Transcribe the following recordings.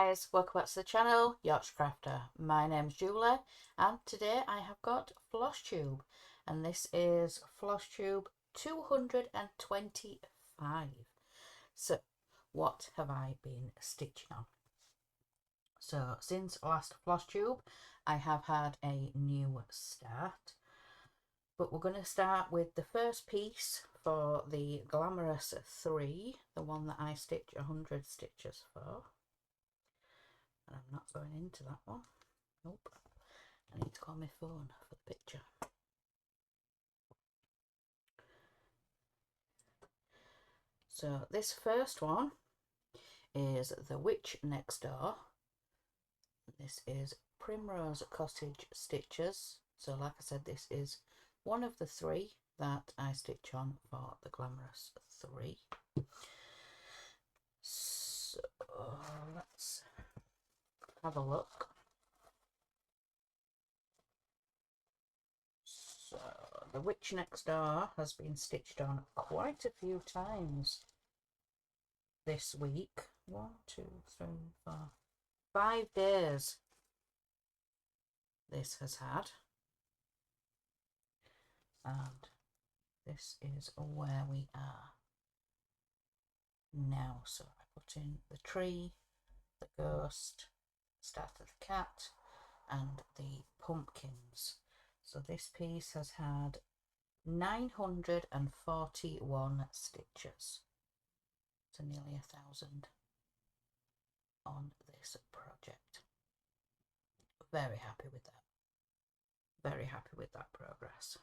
guys, welcome back to the channel, Yorkshire Crafter. My name's Julie and today I have got Flosstube and this is Flosstube 225. So what have I been stitching on? So since last Flosstube I have had a new start, but we're going to start with the first piece for the Glamorous 3, the one that I stitch 100 stitches for. And I'm not going into that one. Nope. I need to call my phone for the picture. So this first one is The Witch Next Door. This is Primrose Cottage Stitches. So like I said, this is one of the 3 that I stitch on for the Glamorous 3. So let's have a look. So The Witch Next Door has been stitched on quite a few times this week. 1, 2, 3, 4, 5 days this has had, and this is where we are now. So I put in the tree, the ghost, start of the cat and the pumpkins. So this piece has had 941 stitches, so nearly 1,000 on this project. Very happy with that. Very happy with that progress.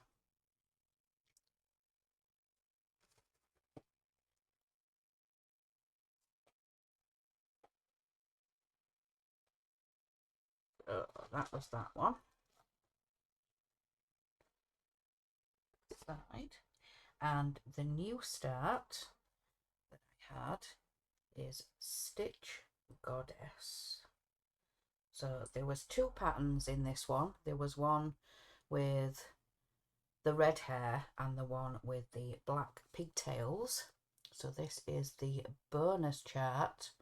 That was that one. Side. And the new start that I had is Stitch Goddess. So there was 2 patterns in this one. There was one with the red hair and the one with the black pigtails. So this is the bonus chart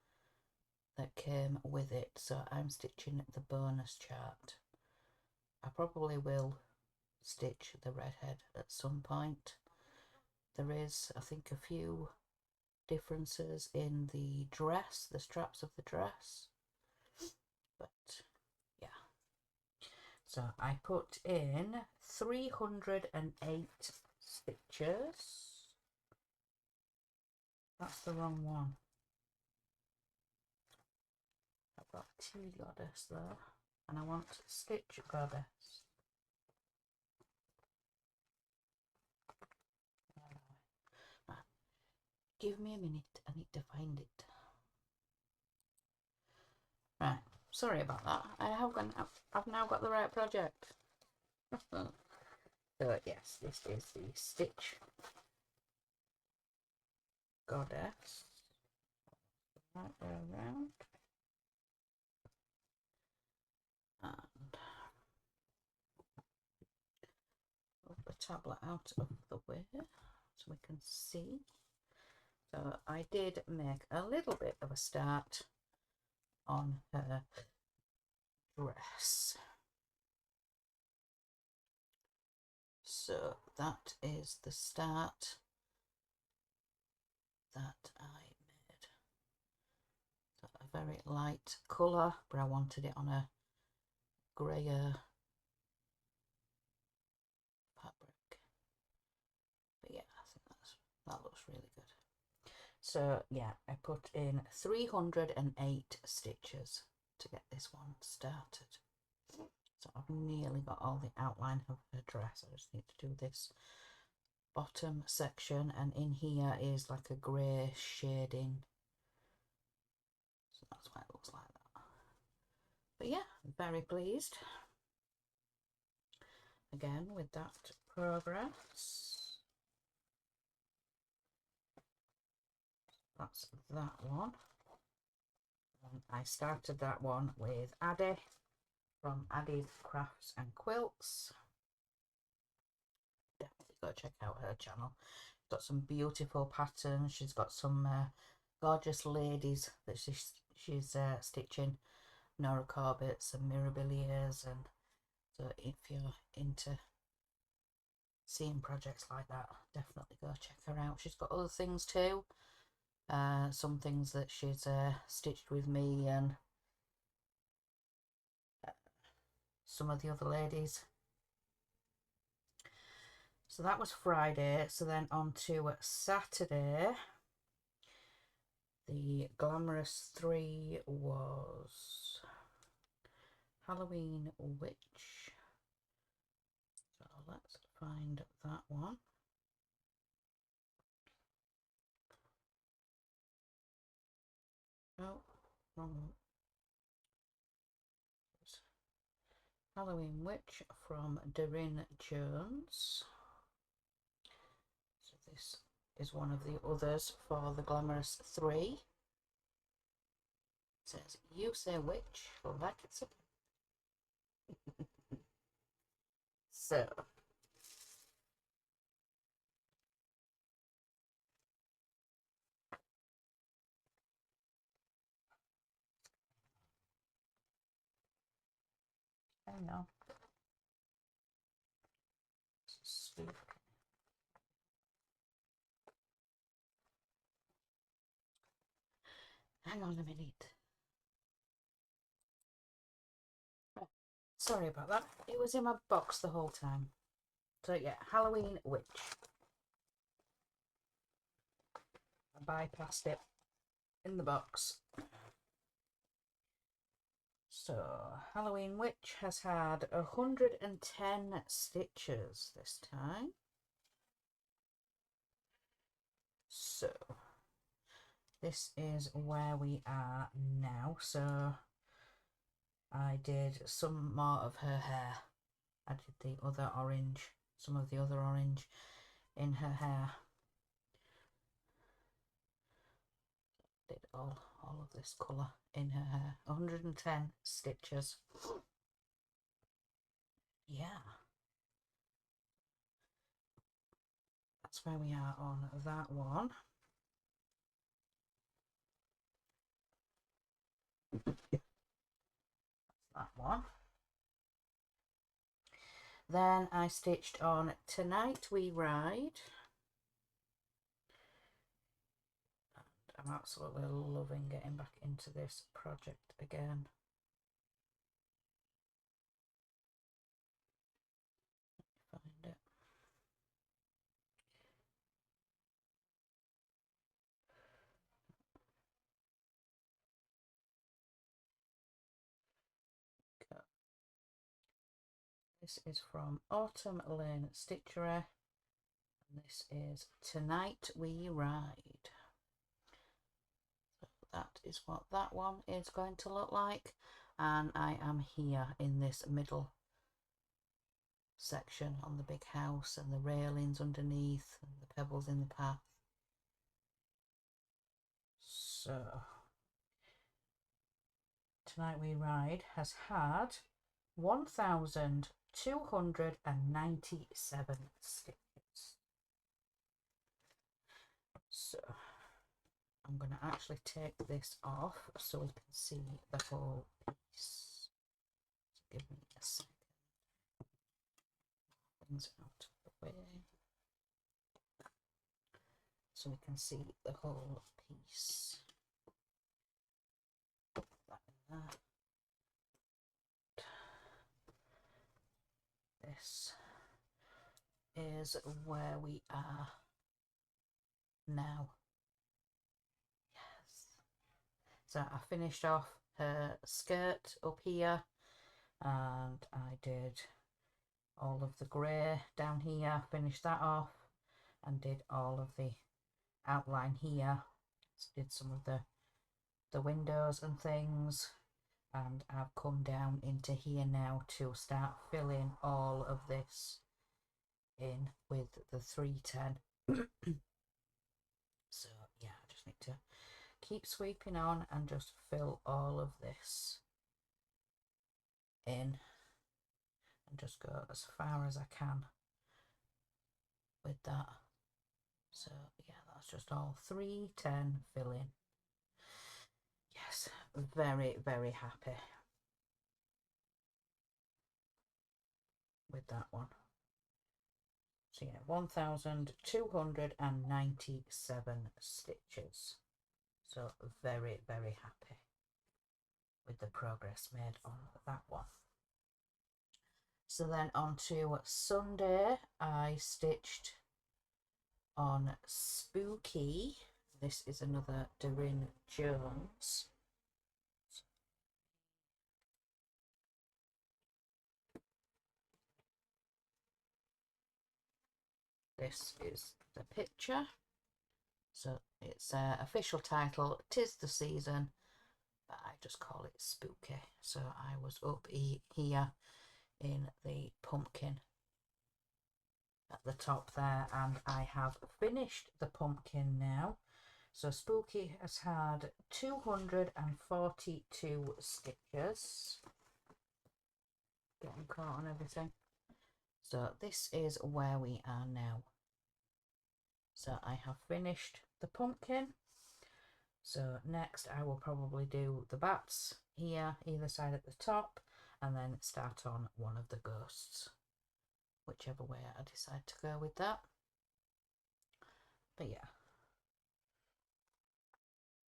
that came with it. So I'm stitching the bonus chart. I probably will stitch the redhead at some point. There is, I think, a few differences in the dress, the straps of the dress, but yeah. So I put in 308 stitches. That's the wrong one. I've got Tea Goddess there and I want Stitch Goddess. Give me a minute, I need to find it. Right, sorry about that. I've now got the right project. So yes, this is the Stitch Goddess. Right way around. And move the tablet out of the way so we can see. So I did make a little bit of a start on her dress. So that is the start that I made. So a very light colour, but I wanted it on a greyer fabric. But yeah, I think that looks really good. So yeah, I put in 308 stitches to get this one started. So I've nearly got all the outline of her dress. I just need to do this bottom section, and in here is like a grey shading. So that's why it looks like that. But yeah, very pleased again with that progress. That's that one. And I started that one with Addie from Addie's Crafts and Quilts. Definitely go check out her channel. Got some beautiful patterns. She's got some gorgeous ladies that she's stitching, Nora Corbett's and Mirabiliers, and so if you're into seeing projects like that, definitely go check her out. She's got other things too, some things that she's stitched with me and some of the other ladies. So that was Friday. So then on to Saturday. The Glamorous 3 was Halloween Witch. So let's find that one. Oh, wrong one. Halloween Witch from Doreen Jones. So this is one of the others for the Glamorous 3. It says, you say witch like it's a... So hang on. Hang on a minute. Sorry about that. It was in my box the whole time. So yeah, Halloween Witch. I bypassed it in the box. So Halloween Witch has had 110 stitches this time. So this is where we are now. So I did some more of her hair. I did the other orange, some of the other orange in her hair. Did all of this colour in her hair. 110 stitches. Yeah. That's where we are on that one. That one. Then I stitched on Tonight We Ride. And I'm absolutely loving getting back into this project again. Find it. This is from Autumn Lane Stitchery, and this is Tonight We Ride. So that is what that one is going to look like, and I am here in this middle section on the big house and the railings underneath and the pebbles in the path. So Tonight We Ride has had 1,297 stitches. So I'm going to actually take this off so we can see the whole piece. So give me a second. Things out of the way so we can see the whole piece. Put that in there. This is where we are now. Yes. So I finished off her skirt up here, and I did all of the grey down here, finished that off, and did all of the outline here. So did some of the windows and things, and I've come down into here now to start filling all of this in with the 310. So yeah, I just need to keep sweeping on and just fill all of this in and just go as far as I can with that. So yeah, that's just all 310 filling. yes, very, very happy with that one. So yeah, 1,297 stitches. So very, very happy with the progress made on that one. So then on to Sunday, I stitched on Spooky. This is another Doreen Jones. This is the picture. So it's official title, "'Tis the Season," but I just call it Spooky. So I was up here in the pumpkin at the top there, and I have finished the pumpkin now. So Spooky has had 242 stitches. Getting caught on everything. So this is where we are now. So I have finished the pumpkin. So next I will probably do the bats here, either side at the top, and then start on one of the ghosts, whichever way I decide to go with that. But yeah,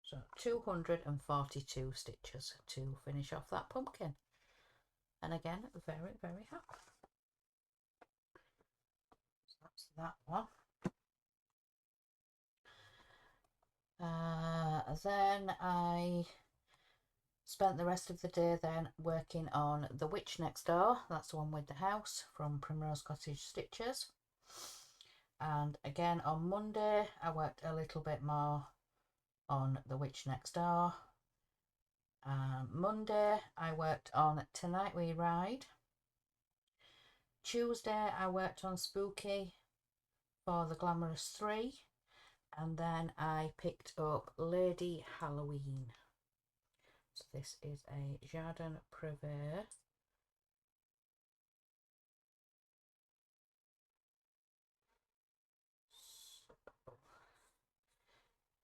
so 242 stitches to finish off that pumpkin, and again, very, very happy. So that's that one. Then I spent the rest of the day then working on The Witch Next Door. That's the one with the house from Primrose Cottage Stitches. And again on Monday I worked a little bit more on The Witch Next Door. Monday I worked on Tonight We Ride. Tuesday I worked on Spooky for the Glamorous 3. And then I picked up Lady Halloween. So this is a Jardin Privé.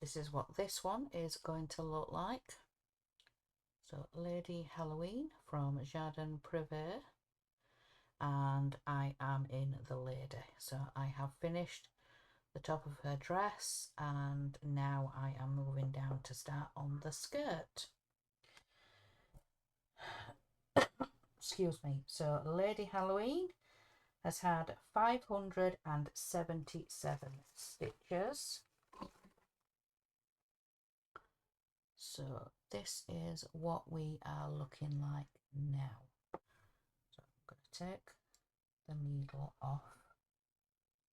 This is what this one is going to look like. So Lady Halloween from Jardin Privé. And I am in the lady. So I have finished the top of her dress, and now I am moving down to start on the skirt. Excuse me. So Lady Halloween has had 577 stitches. So this is what we are looking like now. So I'm going to take the needle off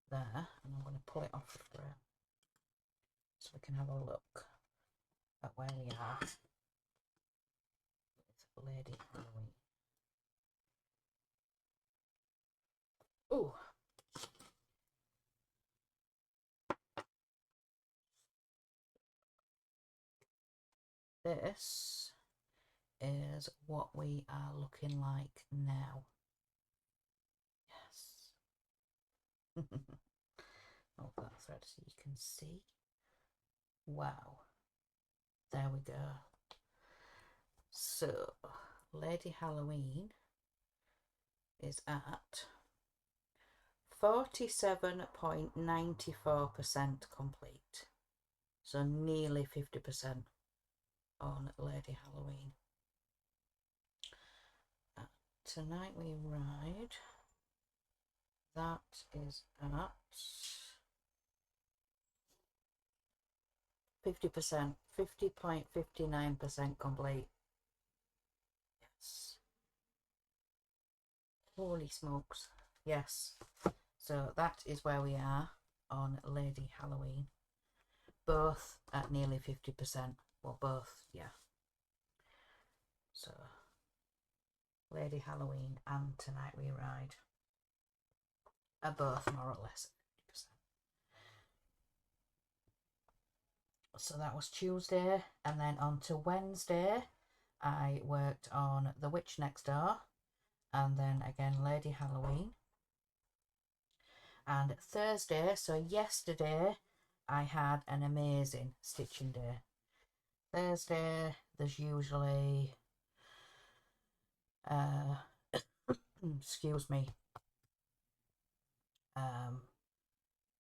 there, and I'm going to pull it off the frame so we can have a look at where we are with Lady Halloween. Oh, this is what we are looking like now. Yes. Hold that thread so you can see. Wow. There we go. So, Lady Halloween is at 47.94% complete. So nearly 50% on Lady Halloween. Tonight We Ride. That is at 50%, 50.59% complete. Yes. Holy smokes. Yes. So that is where we are on Lady Halloween. Both at nearly 50%. Well, both, yeah. So, Lady Halloween and Tonight We Ride are both more or less at 50%. So that was Tuesday, and then on to Wednesday I worked on The Witch Next Door, and then again Lady Halloween. And Thursday, so yesterday, I had an amazing stitching day. Thursday, there's usually excuse me,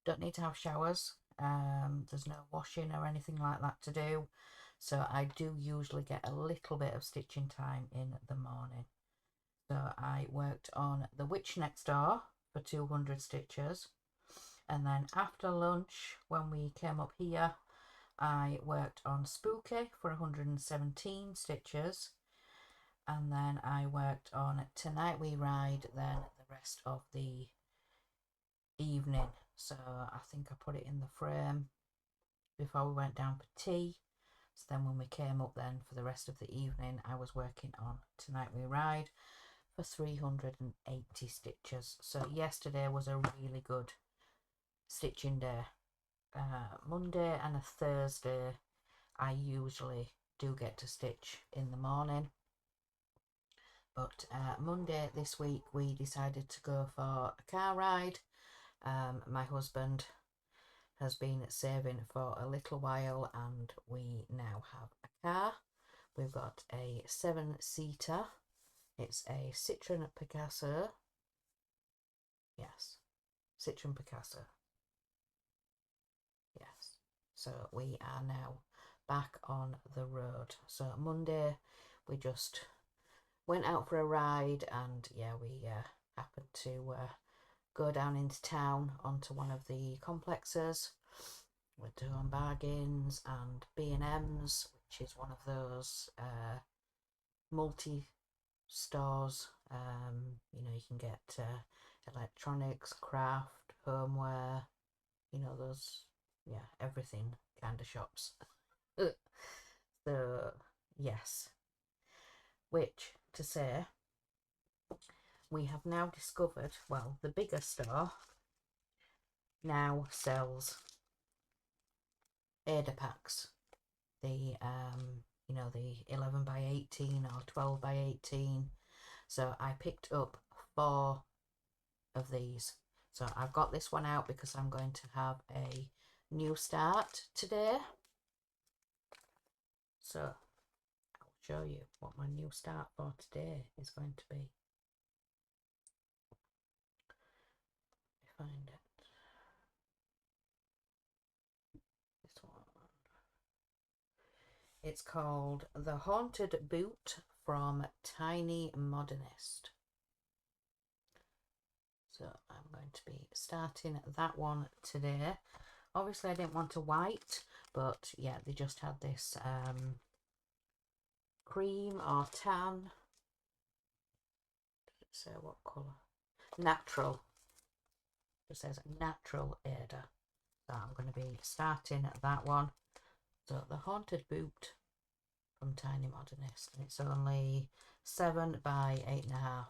don't need to have showers. There's no washing or anything like that to do, so I do usually get a little bit of stitching time in the morning. So I worked on The Witch Next Door for 200 stitches, and then after lunch when we came up here I worked on Spooky for 117 stitches, and then I worked on Tonight We Ride then the rest of the evening. So I think I put it in the frame before we went down for tea. So then when we came up then for the rest of the evening, I was working on Tonight We Ride for 380 stitches. So yesterday was a really good stitching day. Monday and a Thursday I usually do get to stitch in the morning, but Monday this week we decided to go for a car ride. My husband has been saving for a little while and we now have a car. We've got a 7-seater. It's a Citroen Picasso. Yes, Citroen Picasso. Yes. So we are now back on the road. So Monday we just went out for a ride, and yeah, we happened to go down into town onto one of the complexes. We're doing bargains and B&M's, which is one of those multi stores. You know, you can get electronics, craft, homeware, you know, those, yeah, everything kind of shops. So yes, which to say, we have now discovered, well, the bigger store now sells Ada packs, the you know, the 11 by 18 or 12 by 18. So I picked up 4 of these. So I've got this one out because I'm going to have a new start today. So I'll show you what my new start for today is going to be. Find it. This one. It's called The Haunted Boot from Tiny Modernist. So I'm going to be starting that one today. Obviously I didn't want a white, but yeah, they just had this cream or tan. Does it say what colour? Natural. It says natural Ada. So I'm going to be starting that one. So The Haunted Boot from Tiny Modernist, and it's only 7 by 8.5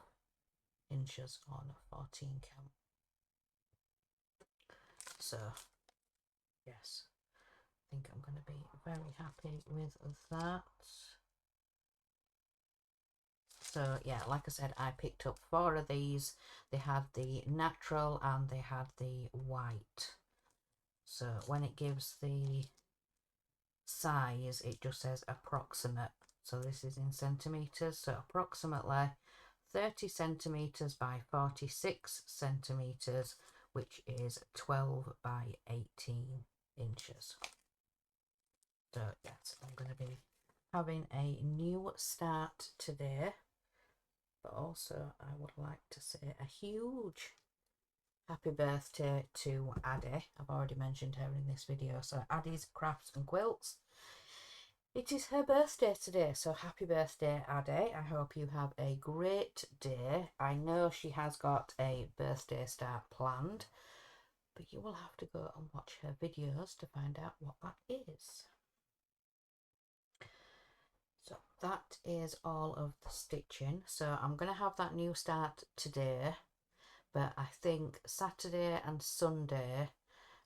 inches on 14 count. So yes, I think I'm going to be very happy with that. So yeah, like I said, I picked up 4 of these. They had the natural and they had the white. So when it gives the size, it just says approximate. So this is in centimetres. So approximately 30 centimetres by 46 centimetres, which is 12 by 18 inches. So yes, I'm going to be having a new start today. But also I would like to say a huge happy birthday to Addie. I've already mentioned her in this video. So Addie's Crafts and Quilts. It is her birthday today, so happy birthday, Addie. I hope you have a great day. I know she has got a birthday start planned, but you will have to go and watch her videos to find out what that is. So that is all of the stitching. So I'm going to have that new start today, but I think Saturday and Sunday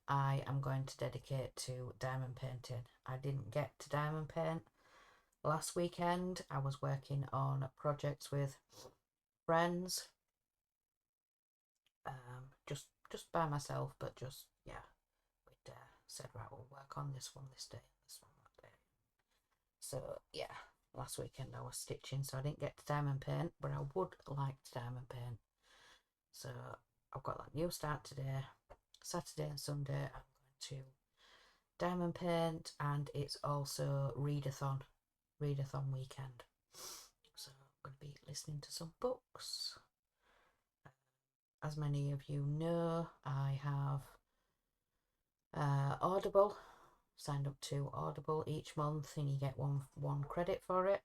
I am going to dedicate to diamond painting. I didn't get to diamond paint last weekend. I was working on projects with friends, just by myself, but just, yeah, we'd said, right, we'll work on this one this day, this one that day. So yeah, last weekend I was stitching, so I didn't get to diamond paint, but I would like to diamond paint. So I've got that new start today. Saturday and Sunday I'm going to diamond paint, and it's also readathon weekend. So I'm going to be listening to some books. As many of you know, I have Audible, signed up to Audible each month, and you get one credit for it.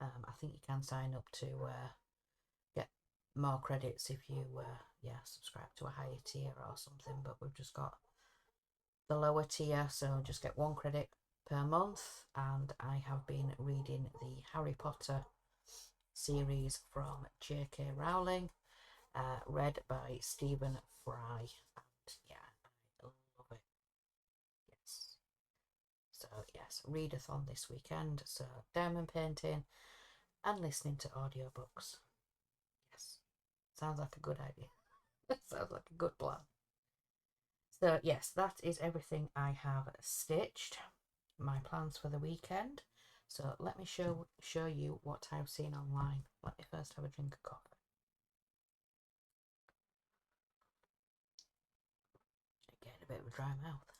I think you can sign up to get more credits if you subscribe to a higher tier or something, but we've just got the lower tier, so just get 1 credit per month. And I have been reading the Harry Potter series from J.K. Rowling, read by Stephen Fry, and yeah, I love it. Yes. So yes, readathon this weekend, so diamond painting and listening to audiobooks. Yes, sounds like a good idea. Sounds like a good plan. So yes, that is everything I have stitched. My plans for the weekend. So let me show you what I've seen online. Let me first have a drink of coffee. Getting a bit of a dry mouth.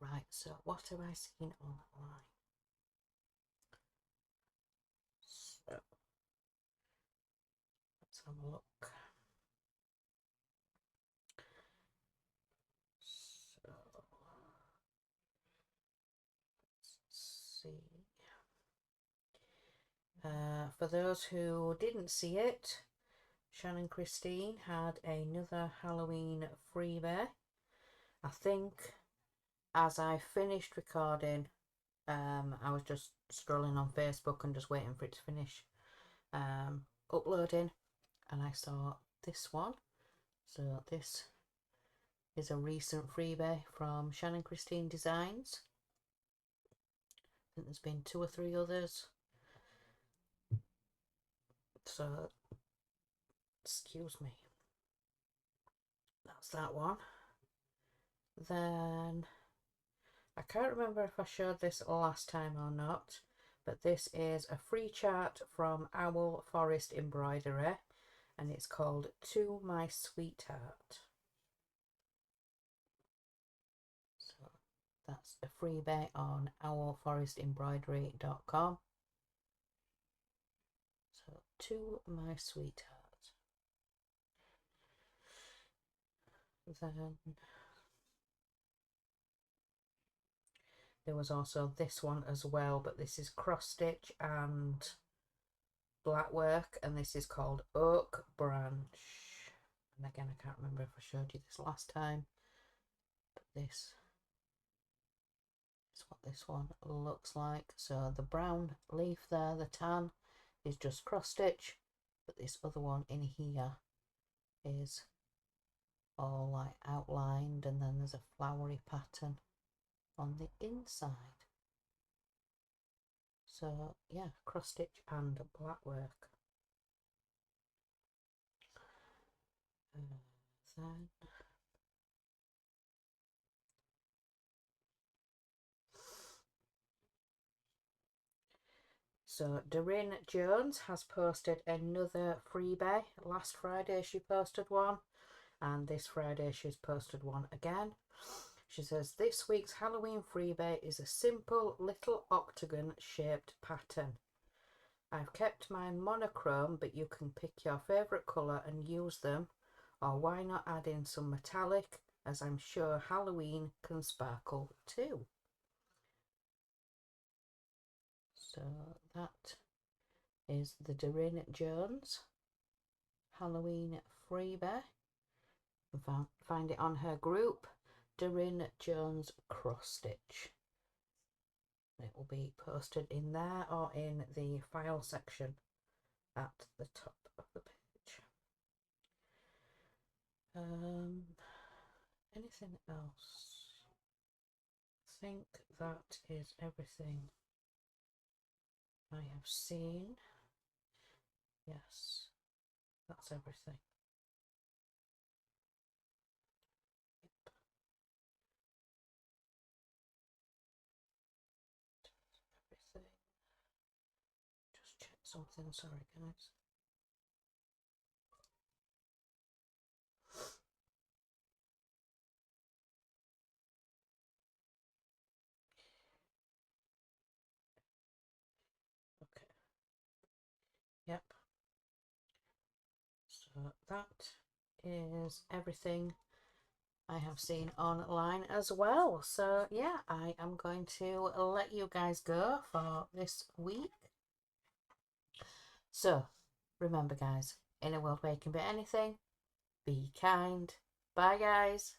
Right, so what have I seen online? So let's have a look. So let's see. For those who didn't see it, Shannon Christine had another Halloween freebie. I think as I finished recording, I was just scrolling on Facebook and just waiting for it to finish uploading, and I saw this one. So this is a recent freebie from Shannon Christine Designs. I think there's been 2 or 3 others. So, excuse me. That's that one. Then, I can't remember if I showed this last time or not, but this is a free chart from Owl Forest Embroidery, and it's called To My Sweetheart. So that's a freebie on owlforestembroidery.com. So To My Sweetheart. Then there was also this one as well, but this is cross stitch and black work, and this is called Oak Branch. And again, I can't remember if I showed you this last time, but this is what this one looks like. So the brown leaf there, the tan, is just cross stitch, but this other one in here is all like outlined, and then there's a flowery pattern on the inside. So yeah, cross stitch and black work. Then so Doreen Jones has posted another freebie. Last Friday she posted one, and this Friday she's posted one again. She says this week's Halloween freebie is a simple little octagon shaped pattern. I've kept mine monochrome, but you can pick your favourite colour and use them, or why not add in some metallic, as I'm sure Halloween can sparkle too. So that is the Doreen Jones Halloween freebie. You can find it on her group, Doreen Jones Cross Stitch. It will be posted in there or in the file section at the top of the page. Anything else? I think that is everything I have seen. Yes, that's everything. something, sorry guys. Okay. Yep. So that is everything I have seen online as well. So yeah, I am going to let you guys go for this week. So remember guys, in a world where you can be anything, be kind. Bye guys.